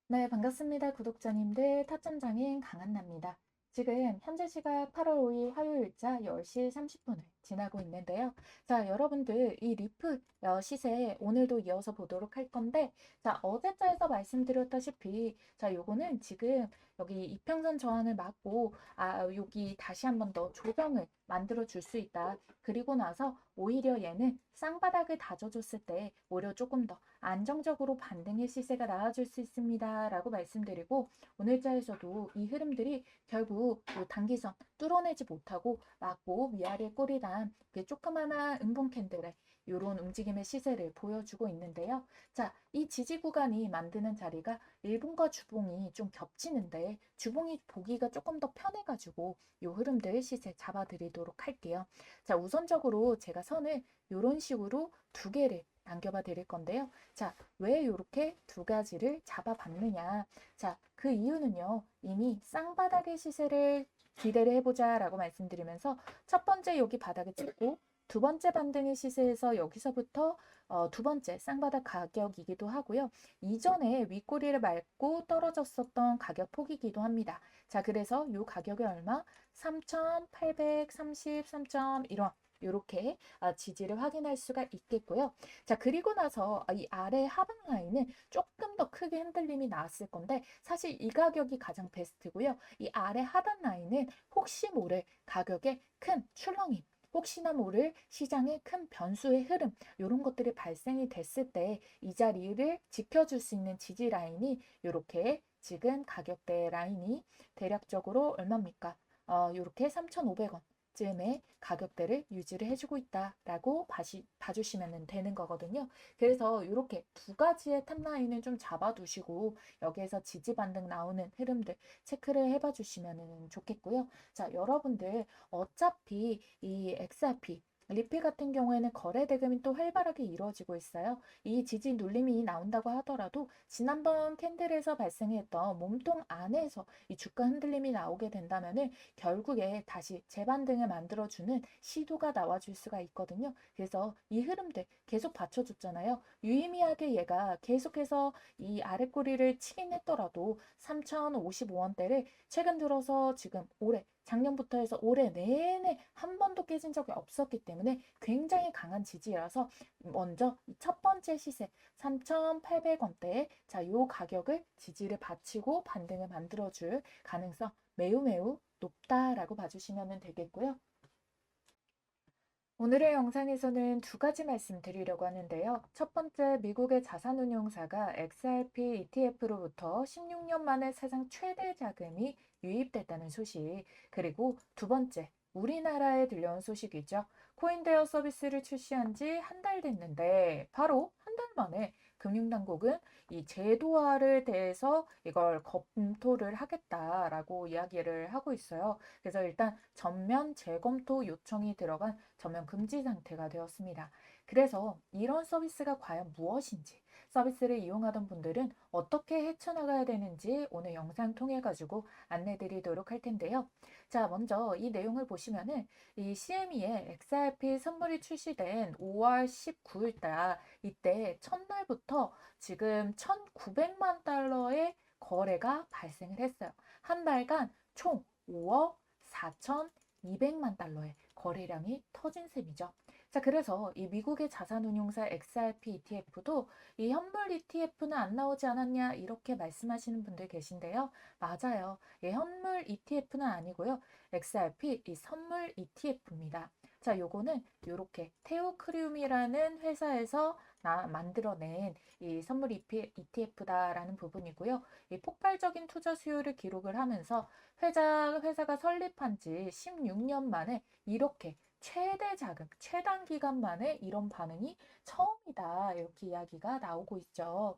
네, 반갑습니다. 구독자님들, 타점장인 강한나입니다. 지금 현재 시각 8월 5일 화요일자 10시 30분을 지나고 있는데요. 자, 여러분들 이 리프 시세 오늘도 이어서 보도록 할 건데, 자, 어제자에서 말씀드렸다시피, 자, 요거는 지금 여기 이평선 저항을 막고, 여기 다시 한번 더 조정을 만들어 줄 수 있다. 그리고 나서 오히려 얘는 쌍바닥을 다져줬을 때 오히려 조금 더 안정적으로 반등의 시세가 나와줄 수 있습니다. 라고 말씀드리고 오늘자에서도 이 흐름들이 결국 요 단기선 뚫어내지 못하고 막고 위아래 꼬리단 조그마한 음봉 캔들의 이런 움직임의 시세를 보여주고 있는데요. 자, 이 지지 구간이 만드는 자리가 일봉과 주봉이 좀 겹치는데 주봉이 보기가 조금 더 편해가지고 이 흐름들 시세 잡아드리도록 할게요. 자, 우선적으로 제가 선을 이런 식으로 두 개를 남겨봐 드릴 건데요. 자, 왜 이렇게 두 가지를 잡아봤느냐. 자, 그 이유는요. 이미 쌍바닥의 시세를 기대를 해보자 라고 말씀드리면서 첫 번째 여기 바닥을 찍고 두 번째 반등의 시세에서 여기서부터 두 번째 쌍바닥 가격이기도 하고요. 이전에 윗꼬리를 밟고 떨어졌었던 가격 폭이기도 합니다. 자, 그래서 이 가격이 얼마? 3,833.1원. 이렇게 지지를 확인할 수가 있겠고요. 자, 그리고 나서 이 아래 하방 라인은 조금 더 크게 흔들림이 나왔을 건데 사실 이 가격이 가장 베스트고요. 이 아래 하단 라인은 혹시 모를 가격의 큰 출렁임, 혹시나 모를 시장의 큰 변수의 흐름 이런 것들이 발생이 됐을 때 이 자리를 지켜줄 수 있는 지지 라인이 이렇게 지금 가격대 라인이 대략적으로 얼마입니까? 이렇게 3,500원. 쯤의 가격대를 유지를 해주고 있다라고 봐주시면 되는 거거든요. 그래서 이렇게 두 가지의 탑라인을 좀 잡아두시고 여기에서 지지 반등 나오는 흐름들 체크를 해봐 주시면 좋겠고요. 자, 여러분들 어차피 이 XRP 리필 같은 경우에는 거래 대금이 또 활발하게 이루어지고 있어요. 이 지지 눌림이 나온다고 하더라도 지난번 캔들에서 발생했던 몸통 안에서 이 주가 흔들림이 나오게 된다면은 결국에 다시 재반등을 만들어주는 시도가 나와줄 수가 있거든요. 그래서 이 흐름들 계속 받쳐줬잖아요. 유의미하게 얘가 계속해서 이 아랫꼬리를 치긴 했더라도 3,055원대를 최근 들어서 지금 올해 작년부터 해서 올해 내내 한 번도 깨진 적이 없었기 때문에 굉장히 강한 지지라서 먼저 첫 번째 시세 3,800원대에 자, 요 가격을 지지를 받치고 반등을 만들어줄 가능성 매우 높다라고 봐주시면 되겠고요. 오늘의 영상에서는 두 가지 말씀드리려고 하는데요. 첫 번째, 미국의 자산운용사가 XRP ETF로부터 16년 만에 사상 최대 자금이 유입됐다는 소식, 그리고 두 번째, 우리나라에 들려온 소식이죠. 코인데어 서비스를 출시한 지 한 달 됐는데 바로 한 달 만에 금융당국은 이 제도화를 대해서 이걸 검토를 하겠다라고 이야기를 하고 있어요. 그래서 일단 전면 재검토 요청이 들어간 전면 금지 상태가 되었습니다. 그래서 이런 서비스가 과연 무엇인지, 서비스를 이용하던 분들은 어떻게 헤쳐나가야 되는지 오늘 영상 통해 가지고 안내 드리도록 할 텐데요. 자, 먼저 이 내용을 보시면은 이 CME의 XRP 선물이 출시된 5월 19일 달 이때 첫날부터 지금 1,900만 달러의 거래가 발생을 했어요. 한 달간 총 5억 4,200만 달러의 거래량이 터진 셈이죠. 자, 그래서 이 미국의 자산운용사 XRP ETF도 이 현물 ETF는 안 나오지 않았냐 이렇게 말씀하시는 분들 계신데요. 맞아요. 이 현물 ETF는 아니고요. XRP 이 선물 ETF입니다. 자, 요거는 요렇게 테오크리움이라는 회사에서 만들어낸 이 선물 ETF다라는 부분이고요. 이 폭발적인 투자 수요를 기록을 하면서 회사가 설립한 지 16년 만에 이렇게 최대 자금, 최단 기간 만에 이런 반응이 처음이다. 이렇게 이야기가 나오고 있죠.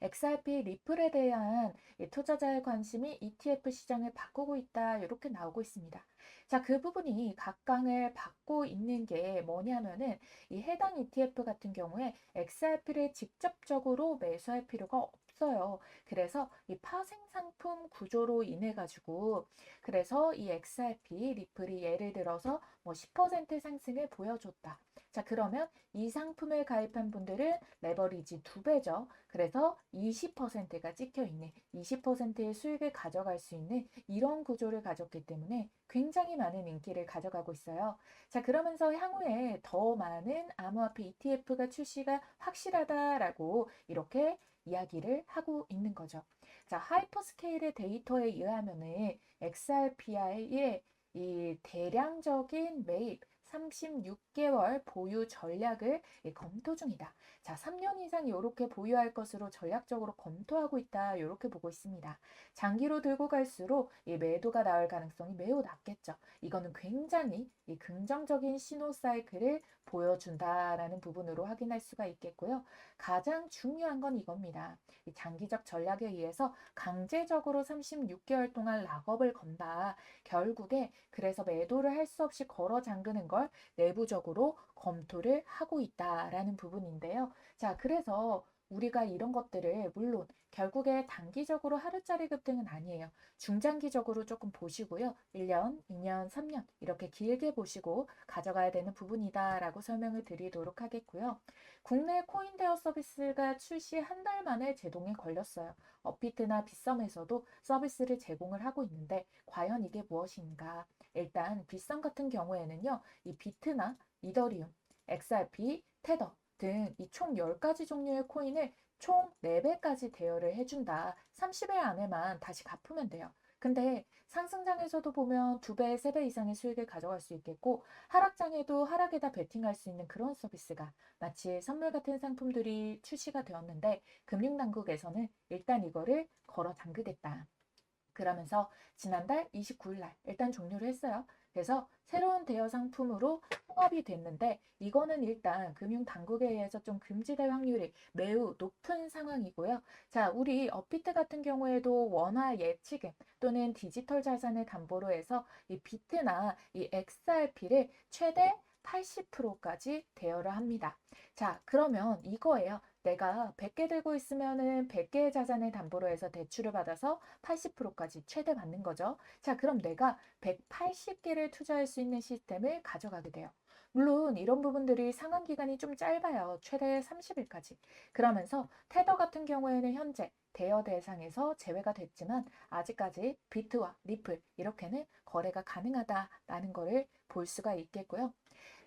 XRP 리플에 대한 투자자의 관심이 ETF 시장을 바꾸고 있다. 이렇게 나오고 있습니다. 자, 그 부분이 각광을 받고 있는 게 뭐냐면은 이 해당 ETF 같은 경우에 XRP를 직접적으로 매수할 필요가 없어요. 그래서 이 파생 상품 구조로 인해 가지고 그래서 이 XRP 리플이 예를 들어서 뭐 10% 상승을 보여줬다. 자, 그러면 이 상품을 가입한 분들은 레버리지 2배죠. 그래서 20%가 찍혀 있는 20%의 수익을 가져갈 수 있는 이런 구조를 가졌기 때문에 굉장히 많은 인기를 가져가고 있어요. 자, 그러면서 향후에 더 많은 암호화폐 ETF가 출시가 확실하다라고 이렇게 이야기를 하고 있는 거죠. 자, 하이퍼스케일의 데이터에 의하면은 XRPI의 이 대량적인 매입 36개월 보유 전략을 검토 중이다. 자, 3년 이상 이렇게 보유할 것으로 전략적으로 검토하고 있다. 이렇게 보고 있습니다. 장기로 들고 갈수록 이 매도가 나올 가능성이 매우 낮겠죠. 이거는 굉장히 이 긍정적인 신호 사이클을 보여준다라는 부분으로 확인할 수가 있겠고요. 가장 중요한 건 이겁니다. 이 장기적 전략에 의해서 강제적으로 36개월 동안 락업을 건다. 결국에 그래서 매도를 할 수 없이 걸어 잠그는 걸 내부적으로 검토를 하고 있다라는 부분인데요. 자, 그래서 우리가 이런 것들을 물론 결국에 단기적으로 하루짜리 급등은 아니에요. 중장기적으로 조금 보시고요. 1년, 2년, 3년 이렇게 길게 보시고 가져가야 되는 부분이다라고 설명을 드리도록 하겠고요. 국내 코인데어 서비스가 출시 한 달 만에 제동에 걸렸어요. 업비트나 빗썸에서도 서비스를 제공을 하고 있는데 과연 이게 무엇인가? 일단 빗썸 같은 경우에는요. 이 비트나 이더리움, XRP, 테더 등 이 총 10가지 종류의 코인을 총 4배까지 대여를 해준다. 30일 안에만 다시 갚으면 돼요. 근데 상승장에서도 보면 2배, 3배 이상의 수익을 가져갈 수 있겠고 하락장에도 하락에다 베팅할 수 있는 그런 서비스가 마치 선물 같은 상품들이 출시가 되었는데 금융당국에서는 일단 이거를 걸어 잠그겠다. 그러면서 지난달 29일 날 일단 종료를 했어요. 그래서 새로운 대여 상품으로 통합이 됐는데 이거는 일단 금융당국에 의해서 좀 금지될 확률이 매우 높은 상황이고요. 자, 우리 업비트 같은 경우에도 원화 예치금 또는 디지털 자산을 담보로 해서 이 비트나 이 XRP를 최대 80%까지 대여를 합니다. 자, 그러면 이거예요. 내가 100개 들고 있으면은 100개의 자산을 담보로 해서 대출을 받아서 80%까지 최대 받는 거죠. 자, 그럼 내가 180개를 투자할 수 있는 시스템을 가져가게 돼요. 물론 이런 부분들이 상환 기간이 좀 짧아요. 최대 30일까지. 그러면서 테더 같은 경우에는 현재 대여 대상에서 제외가 됐지만 아직까지 비트와 리플 이렇게는 거래가 가능하다라는 거를 볼 수가 있겠고요.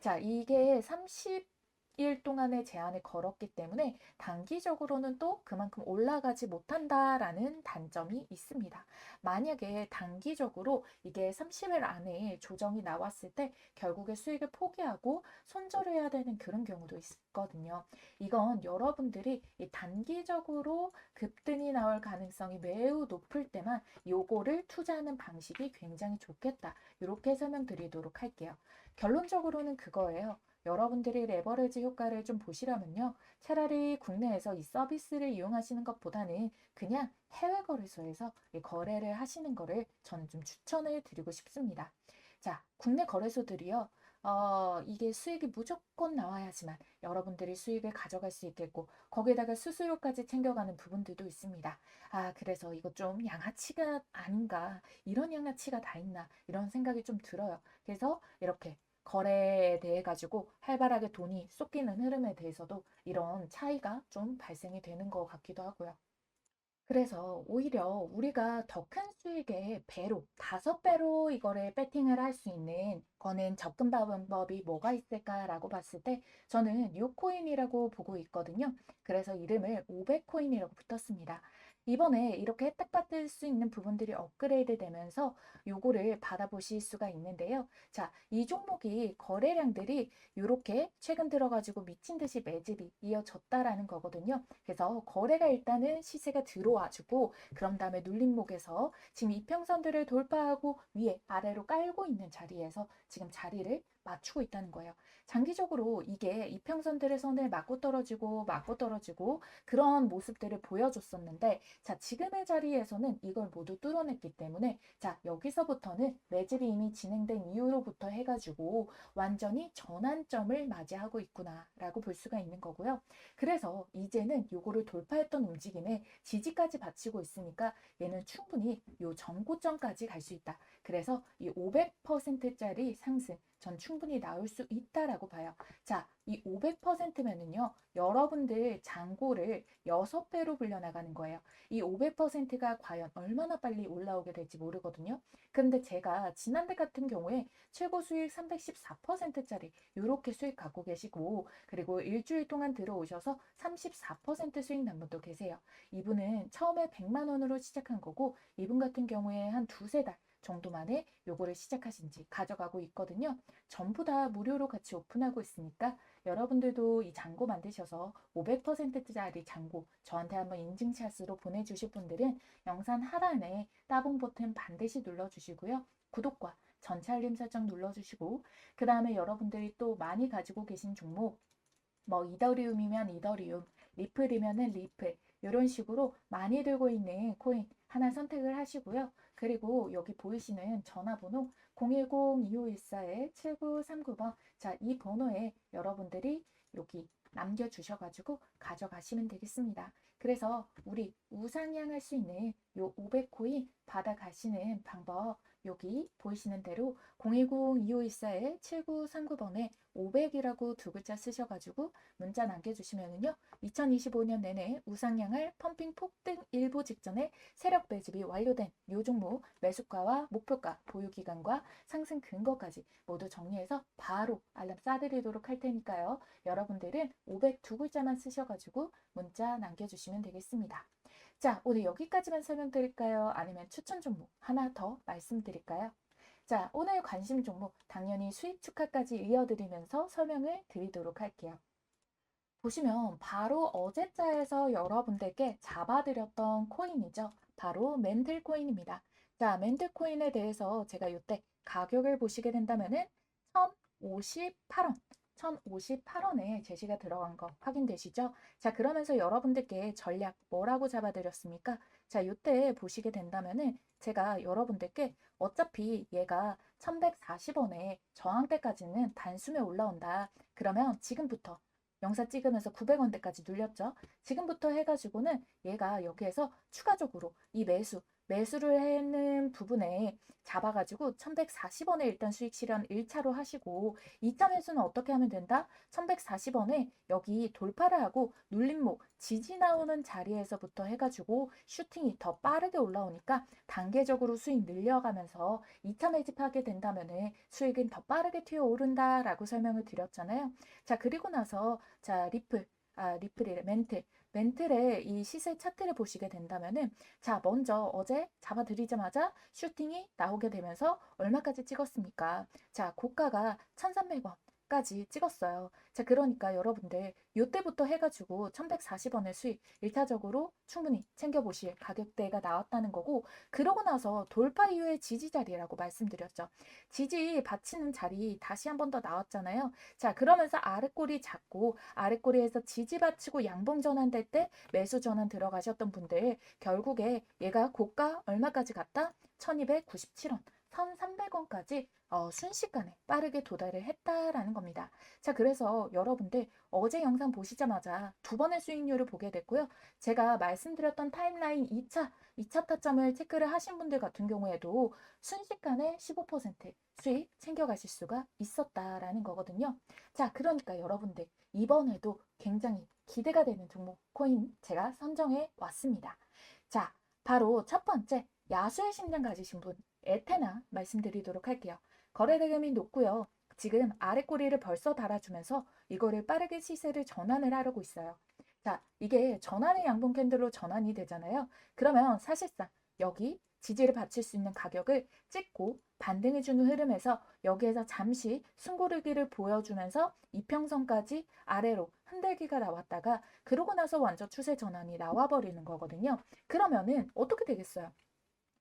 자, 이게 30일 동안의 제한을 걸었기 때문에 단기적으로는 또 그만큼 올라가지 못한다라는 단점이 있습니다. 만약에 단기적으로 이게 30일 안에 조정이 나왔을 때 결국에 수익을 포기하고 손절을 해야 되는 그런 경우도 있거든요. 이건 여러분들이 이 단기적으로 급등이 나올 가능성이 매우 높을 때만 요거를 투자하는 방식이 굉장히 좋겠다. 이렇게 설명드리도록 할게요. 결론적으로는 그거예요. 여러분들이 레버리지 효과를 좀 보시려면요. 차라리 국내에서 이 서비스를 이용하시는 것보다는 그냥 해외 거래소에서 이 거래를 하시는 거를 저는 좀 추천을 드리고 싶습니다. 자, 국내 거래소들이요. 이게 수익이 무조건 나와야지만 여러분들이 수익을 가져갈 수 있겠고 거기에다가 수수료까지 챙겨가는 부분들도 있습니다. 아, 그래서 이거 좀 양아치가 아닌가 이런 양아치가 다 있나 이런 생각이 좀 들어요. 그래서 이렇게 거래에 대해 가지고 활발하게 돈이 쏟기는 흐름에 대해서도 이런 차이가 좀 발생이 되는 것 같기도 하고요. 그래서 오히려 우리가 더 큰 수익의 배로, 5배로 이거를 배팅을 할 수 있는 거는 접근 방법이 뭐가 있을까라고 봤을 때 저는 요코인이라고 보고 있거든요. 그래서 이름을 500코인이라고 붙였습니다. 이번에 이렇게 혜택 받을 수 있는 부분들이 업그레이드 되면서 요거를 받아보실 수가 있는데요. 자, 이 종목이 거래량들이 이렇게 최근 들어가지고 미친 듯이 매집이 이어졌다라는 거거든요. 그래서 거래가 일단은 시세가 들어와주고 그런 다음에 눌림목에서 지금 이평선들을 돌파하고 위에 아래로 깔고 있는 자리에서 지금 자리를 맞추고 있다는 거예요. 장기적으로 이게 이평선들의 선을 맞고 떨어지고 그런 모습들을 보여줬었는데 자, 지금의 자리에서는 이걸 모두 뚫어냈기 때문에 자, 여기서부터는 매집이 이미 진행된 이후로부터 해가지고 완전히 전환점을 맞이하고 있구나라고 볼 수가 있는 거고요. 그래서 이제는 요거를 돌파했던 움직임에 지지까지 받치고 있으니까 얘는 충분히 요 전고점까지 갈 수 있다. 그래서 이 500%짜리 상승 전 충분히 나올 수 있다라고 봐요. 자, 이 500%면은요, 여러분들 잔고를 6배로 불려나가는 거예요. 이 500%가 과연 얼마나 빨리 올라오게 될지 모르거든요. 근데 제가 지난달 같은 경우에 최고 수익 314%짜리 이렇게 수익 갖고 계시고 그리고 일주일 동안 들어오셔서 34% 수익 난 분도 계세요. 이분은 처음에 100만 원으로 시작한 거고 이분 같은 경우에 한 두세 달 정도 만에 요거를 시작하신 지 가져가고 있거든요. 전부 다 무료로 같이 오픈하고 있으니까 여러분들도 이 잔고 만드셔서 500%짜리 잔고 저한테 한번 인증샷으로 보내주실 분들은 영상 하단에 따봉 버튼 반드시 눌러주시고요. 구독과 전체 알림 설정 눌러주시고 그 다음에 여러분들이 또 많이 가지고 계신 종목 뭐 이더리움이면 이더리움, 리플이면은 리플 이런 식으로 많이 들고 있는 코인 하나 선택을 하시고요. 그리고 여기 보이시는 전화번호 010-2514-7939번 자, 이 번호에 여러분들이 여기 남겨주셔가지고 가져가시면 되겠습니다. 그래서 우리 우상향할 수 있는 요 500코인 받아가시는 방법 여기 보이시는 대로 010-2514-7939번에 500이라고 두 글자 쓰셔가지고 문자 남겨주시면은요. 2025년 내내 우상향할 펌핑 폭등 일보 직전에 세력 매집이 완료된 요 종목 매수가와 목표가, 보유기간과 상승 근거까지 모두 정리해서 바로 알람 쏴드리도록 할 테니까요. 여러분들은 500 두 글자만 쓰셔가지고 문자 남겨주시면 되겠습니다. 자, 오늘 여기까지만 설명드릴까요? 아니면 추천 종목 하나 더 말씀드릴까요? 자, 오늘 관심 종목 당연히 수익 축하까지 이어드리면서 설명을 드리도록 할게요. 보시면 바로 어제자에서 여러분들께 잡아드렸던 코인이죠. 바로 멘틀 코인입니다. 자, 멘틀 코인에 대해서 제가 이때 가격을 보시게 된다면은 1058원. 1058원에 제시가 들어간 거 확인되시죠? 자, 그러면서 여러분들께 전략 뭐라고 잡아드렸습니까? 자, 이때 보시게 된다면은 제가 여러분들께 어차피 얘가 1140원에 저항대까지는 단숨에 올라온다. 그러면 지금부터 영상 찍으면서 900원대까지 눌렸죠. 지금부터 해가지고는 얘가 여기에서 추가적으로 이 매수를 하는 부분에 잡아가지고 1140원에 일단 수익 실현 1차로 하시고 2차 매수는 어떻게 하면 된다? 1140원에 여기 돌파를 하고 눌림목 지지 나오는 자리에서부터 해가지고 슈팅이 더 빠르게 올라오니까 단계적으로 수익 늘려가면서 2차 매집하게 된다면은 수익은 더 빠르게 튀어오른다라고 설명을 드렸잖아요. 자, 그리고 나서 자, 리플이래, 멘틀의 이 시세 차트를 보시게 된다면은 자, 먼저 어제 잡아드리자마자 슈팅이 나오게 되면서 얼마까지 찍었습니까? 자, 고가가 1,300원까지 찍었어요. 자, 그러니까 여러분들 요때부터 해가지고 1,140원의 수익 1차적으로 충분히 챙겨보실 가격대가 나왔다는 거고 그러고 나서 돌파 이후의 지지 자리라고 말씀드렸죠. 지지 받치는 자리 다시 한 번 더 나왔잖아요. 자, 그러면서 아랫꼬리 잡고 아랫꼬리에서 지지 받치고 양봉 전환될 때 매수 전환 들어가셨던 분들 결국에 얘가 고가 얼마까지 갔다? 1297원, 1300원까지 순식간에 빠르게 도달을 했다라는 겁니다. 자, 그래서 여러분들 어제 영상 보시자마자 두 번의 수익률을 보게 됐고요. 제가 말씀드렸던 타임라인 2차 타점을 체크를 하신 분들 같은 경우에도 순식간에 15% 수익 챙겨가실 수가 있었다라는 거거든요. 자, 그러니까 여러분들 이번에도 굉장히 기대가 되는 종목 코인 제가 선정해 왔습니다. 자, 바로 첫 번째 야수의 심장 가지신 분 에테나 말씀드리도록 할게요. 거래 대금이 높고요. 지금 아래 꼬리를 벌써 달아주면서 이거를 빠르게 시세를 전환을 하려고 있어요. 자, 이게 전환의 양봉 캔들로 전환이 되잖아요. 그러면 사실상 여기 지지를 받칠 수 있는 가격을 찍고 반등해주는 흐름에서 여기에서 잠시 숨고르기를 보여주면서 이평선까지 아래로 흔들기가 나왔다가 그러고 나서 완전 추세 전환이 나와버리는 거거든요. 그러면은 어떻게 되겠어요?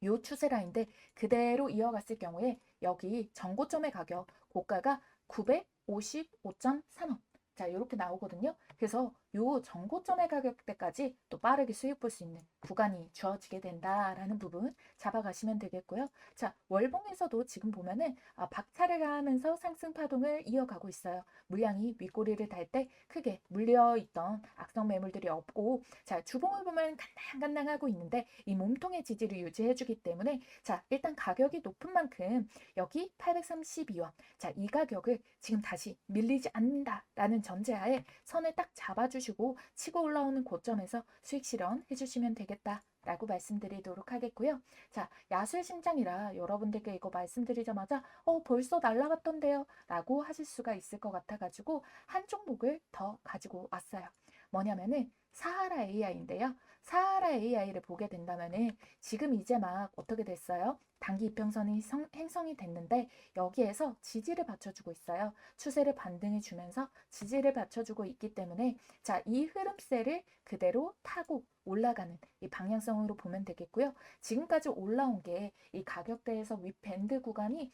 요 추세 라인인데 그대로 이어갔을 경우에 여기 전고점의 가격 고가가 955.3원. 자, 이렇게 나오거든요. 그래서 요 전고점의 가격대까지 또 빠르게 수익 볼 수 있는 구간이 주어지게 된다라는 부분 잡아가시면 되겠고요. 자, 월봉에서도 지금 보면은 박차를 가하면서 상승 파동을 이어가고 있어요. 물량이 윗꼬리를 달 때 크게 물려있던 악성 매물들이 없고, 자, 주봉을 보면 간당간당하고 있는데 이 몸통의 지지를 유지해주기 때문에, 자, 일단 가격이 높은 만큼 여기 832원. 자, 이 가격을 지금 다시 밀리지 않는다라는 전제하에 선을 딱 잡아주시고 치고 올라오는 고점에서 수익 실현 해주시면 되겠다라고 말씀드리도록 하겠고요. 자, 야술 심장이라 여러분들께 이거 말씀드리자마자 벌써 날라갔던데요 라고 하실 수가 있을 것 같아가지고 한 종목을 더 가지고 왔어요. 뭐냐면은 사하라 AI인데요. 사하라 AI를 보게 된다면은 지금 이제 막 어떻게 됐어요? 단기 이평선이 형성이 됐는데 여기에서 지지를 받쳐주고 있어요. 추세를 반등해 주면서 지지를 받쳐주고 있기 때문에, 자, 이 흐름세를 그대로 타고 올라가는 이 방향성으로 보면 되겠고요. 지금까지 올라온 게 이 가격대에서 윗밴드 구간이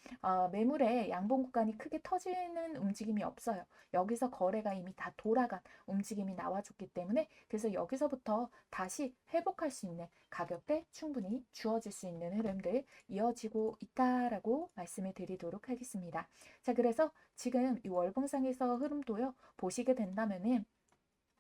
매물의 양봉 구간이 크게 터지는 움직임이 없어요. 여기서 거래가 이미 다 돌아간 움직임이 나와줬기 때문에, 그래서 여기서부터 다시 회복할 수 있는 가격대 충분히 주어질 수 있는 흐름들 이어지고 있다라고 말씀을 드리도록 하겠습니다. 자, 그래서 지금 이 월봉상에서 흐름도요, 보시게 된다면은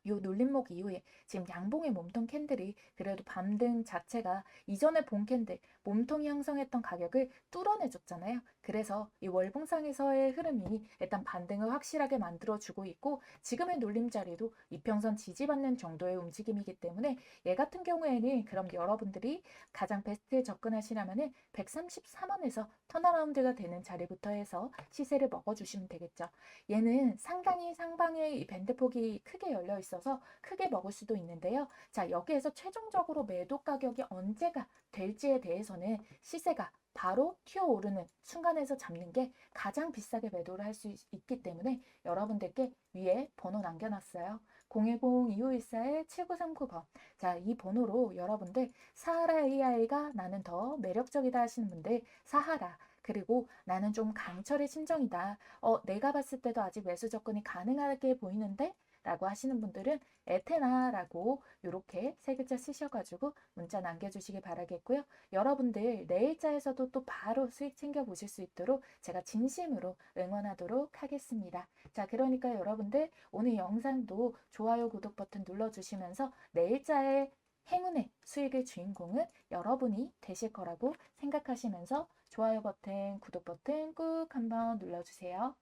요 눌림목 이후에 지금 양봉의 몸통 캔들이 그래도 반등 자체가 이전에 본 캔들 몸통이 형성했던 가격을 뚫어내줬잖아요. 그래서 이 월봉상에서의 흐름이 일단 반등을 확실하게 만들어주고 있고, 지금의 눌림자리도 이평선 지지받는 정도의 움직임이기 때문에 얘 같은 경우에는 그럼 여러분들이 가장 베스트에 접근하시려면은 133원에서 턴어라운드가 되는 자리부터 해서 시세를 먹어주시면 되겠죠. 얘는 상당히 상방에 이 밴드폭이 크게 열려 있어서 크게 먹을 수도 있는데요. 자, 여기에서 최종적으로 매도 가격이 언제가 될지에 대해서는 시세가 바로 튀어오르는 순간에서 잡는 게 가장 비싸게 매도를 할 수 있기 때문에 여러분들께 위에 번호 남겨놨어요. 010-2514-7939번. 자, 이 번호로 여러분들 사하라 AI가 나는 더 매력적이다 하시는 분들 사하라, 그리고 나는 좀 강철의 심정이다. 내가 봤을 때도 아직 매수 접근이 가능하게 보이는데? 라고 하시는 분들은 에테나라고 이렇게 세 글자 쓰셔가지고 문자 남겨주시기 바라겠고요. 여러분들 내일자에서도 또 바로 수익 챙겨보실 수 있도록 제가 진심으로 응원하도록 하겠습니다. 자, 그러니까 여러분들 오늘 영상도 좋아요, 구독 버튼 눌러주시면서 내일자의 행운의 수익의 주인공은 여러분이 되실 거라고 생각하시면서 좋아요 버튼, 구독 버튼 꾹 한번 눌러주세요.